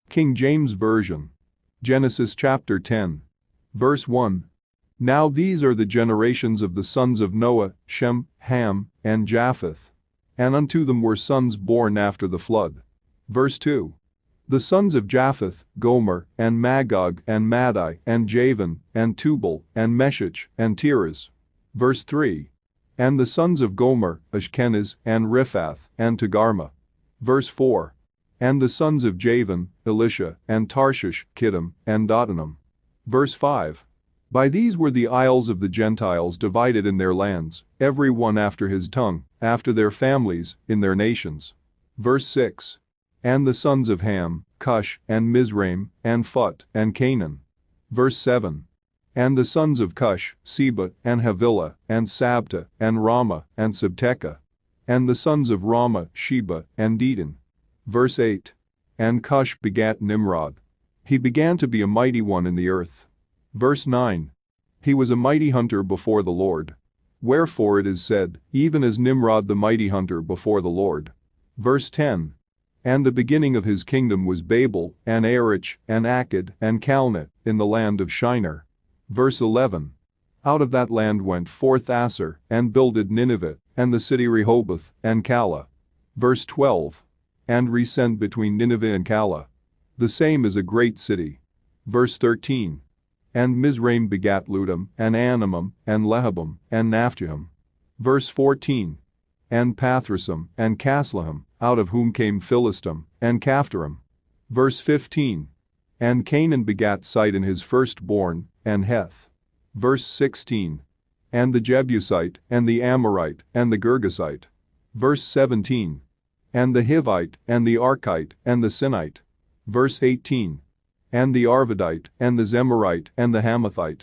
King James Version. Genesis chapter 10. Verse 1. Now these are the generations of the sons of Noah, Shem, Ham, and Japheth. And unto them were sons born after the flood. Verse 2. The sons of Japheth, Gomer, and Magog, and Madai, and Javan, and Tubal, and Meshech, and Tiras. Verse 3. And the sons of Gomer, Ashkenaz, and Riphath, and Togarmah. Verse 4. And the sons of Javan, Elisha, and Tarshish, Kittim, and Dodanim. Verse 5. By these were the isles of the Gentiles divided in their lands, every one after his tongue, after their families, in their nations. Verse 6. And the sons of Ham, Cush, and Mizraim, and Phut, and Canaan. Verse 7. And the sons of Cush, Seba, and Havilah, and Sabta, and Ramah, and Sabteka. And the sons of Ramah, Sheba, and Dedan. Verse 8. And Cush begat Nimrod. He began to be a mighty one in the earth. Verse 9. He was a mighty hunter before the Lord. Wherefore it is said, even as Nimrod the mighty hunter before the Lord. Verse 10. And the beginning of his kingdom was Babel, and Erech, and Akkad, and Calneh, in the land of Shinar. Verse 11. Out of that land went forth Asshur, and builded Nineveh, and the city Rehoboth, and Calah. Verse 12. And Resend between Nineveh and Calah. The same is a great city. Verse 13. And Mizraim begat Ludum, and Anamim, and Lehabim, and Naphtuhim. Verse 14. And Pathrusim, and Casluhim, out of whom came Philistim, and Caphtorim. Verse 15. And Canaan begat Sidon his firstborn, and Heth. Verse 16. And the Jebusite, and the Amorite, and the Girgasite. Verse 17. And the Hivite, and the Archite, and the Sinite. Verse 18. And the Arvadite, and the Zemarite, and the Hamathite.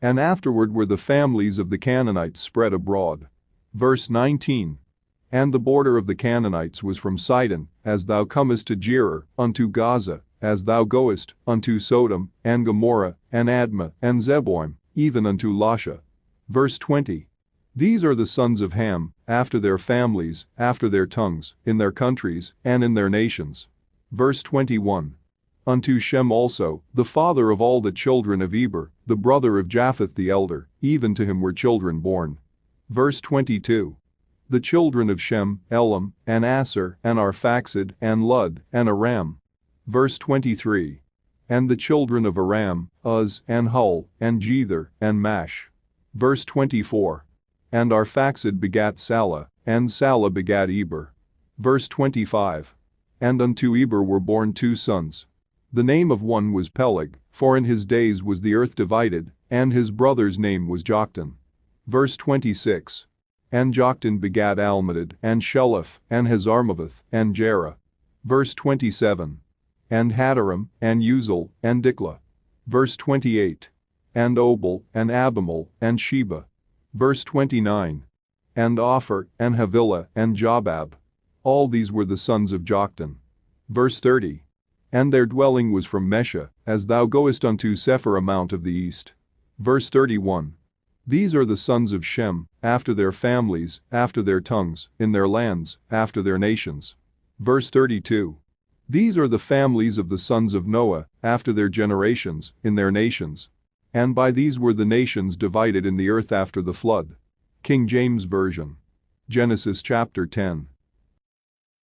And afterward were the families of the Canaanites spread abroad. Verse 19. And the border of the Canaanites was from Sidon, as thou comest to Gerar, unto Gaza, as thou goest, unto Sodom, and Gomorrah, and Admah, and Zeboim, even unto Lasha. Verse 20. These are the sons of Ham, after their families, after their tongues, in their countries, and in their nations. Verse 21. Unto Shem also, the father of all the children of Eber, the brother of Japheth the elder, even to him were children born. Verse 22. The children of Shem, Elam, and Asser, and Arphaxad, and Lud, and Aram. Verse 23. And the children of Aram, Uz, and Hul, and Jether, and Mash. Verse 24. And Arphaxad begat Salah, and Salah begat Eber. Verse 25. And unto Eber were born two sons. The name of one was Peleg, for in his days was the earth divided, and his brother's name was Joktan. Verse 26. And Joktan begat Almodad, and Sheleph, and Hazarmaveth, and Jerah. Verse 27. And Hadaram, and Uzal, and Diklah. Verse 28. And Obal, and Abimal, and Sheba. Verse 29. And Ophir, and Havilah, and Jobab. All these were the sons of Joktan. Verse 30. And their dwelling was from Mesha, as thou goest unto Sephirah mount of the east. Verse 31. These are the sons of Shem, after their families, after their tongues, in their lands, after their nations. Verse 32. These are the families of the sons of Noah, after their generations, in their nations. And by these were the nations divided in the earth after the flood. King James Version. Genesis chapter 10.